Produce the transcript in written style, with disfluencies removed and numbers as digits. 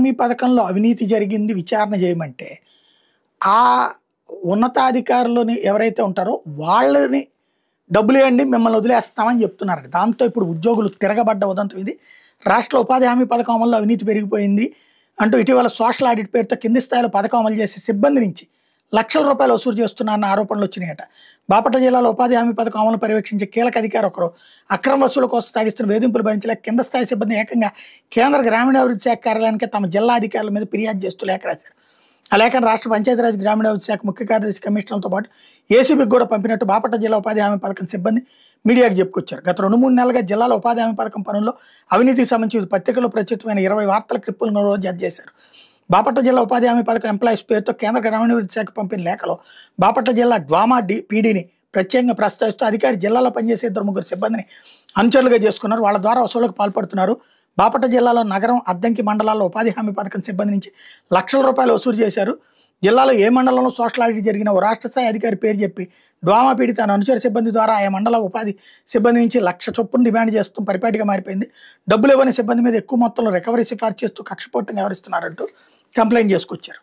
మీ పథకంలో అవినీతి జరిగింది విచారణ చేయమంటే, ఆ ఉన్నతాధికారులని ఎవరైతే ఉంటారో వాళ్ళని డబ్బులియ్యండి మిమ్మల్ని వదిలేస్తామని చెప్తున్నారట. దాంతో ఇప్పుడు ఉద్యోగులు తిరగబడ్డ ఉదంతం ఇది. రాష్ట్ర ఉపాధి హామీ పథకం అమల్లో అవినీతి పెరిగిపోయింది అంటూ ఇటీవల సోషల్ ఆడిట్ పేరుతో కింది స్థాయిలో పథకం అమలు చేసే సిబ్బంది నుంచి లక్షల రూపాయలు వసూలు చేస్తున్నారన్న ఆరోపణలు వచ్చినాయట. బాపట్ల జిల్లాలో ఉపాధి హామీ పథకం అమలు పర్యవేక్షించే కీలక అధికారి ఒకరు అక్రమ వసూలు కోసం సాగిస్తున్న వేధింపులు భరించలేక కింద స్థాయి సిబ్బంది ఏకంగా కేంద్ర గ్రామీణాభివృద్ధి శాఖ కార్యాలయానికి తమ జిల్లా అధికారుల మీద ఫిర్యాదు చేస్తూ లేఖ రాశారు. ఆ లేఖను రాష్ట్ర పంచాయతీరాజ్ గ్రామీణాభివృద్ధి శాఖ ముఖ్య కార్యదర్శి కమిషనర్లతో పాటు ఏసీబీకి కూడా పంపినట్టు బాపట్ల జిల్లా ఉపాధి హామీ పథకం సిబ్బంది మీడియాకు చెప్పుకొచ్చారు. గత 2-3 నెలలుగా జిల్లాలో ఉపాధి హామీ పథకం పనుల్లో అవినీతికి సంబంధించి పత్రికల్లో ప్రచురితమైన 20 వార్తల క్లిప్పులను రోజు జడ్జ్ చేశారు. బాపట్ల జిల్లా ఉపాధి హామీ పథకం ఎంప్లాయీస్ పేరుతో కేంద్ర గ్రామీణాభివృద్ధి శాఖ పంపిన లేఖలో బాపట్ల జిల్లా డ్వామా పీడీని ప్రత్యేకంగా ప్రస్తావిస్తూ అధికారి జిల్లాలో పనిచేసే 2-3 సిబ్బందిని అనుచరులుగా చేసుకున్నారు. వాళ్ళ ద్వారా వసూళ్లకు పాల్పడుతున్నారు. బాపట్ల జిల్లాలో నగరం, అద్దంకి మండలాల్లో ఉపాధి హామీ పథకం సిబ్బంది నుంచి లక్షల రూపాయలు వసూలు చేశారు. జిల్లాలో ఏ మండలంలో సోషల్ ఆడిట్ జరిగిన ఓ రాష్ట్ర స్థాయి అధికారి పేరు చెప్పి డ్వామా పీడి తన అనుచర సిబ్బంది ద్వారా ఆయా మండల ఉపాధి సిబ్బంది నుంచి 1,00,000 చొప్పున డిమాండ్ చేస్తూ పరిపాటిగా మారిపోయింది. డబ్బులు ఇవ్వని సిబ్బంది మీద ఎక్కువ మొత్తంలో రికవరీ సిఫార్సు చేస్తూ కక్షపూర్తంగా వ్యవహరిస్తున్నారంటూ కంప్లైంట్ చేసుకొచ్చారు.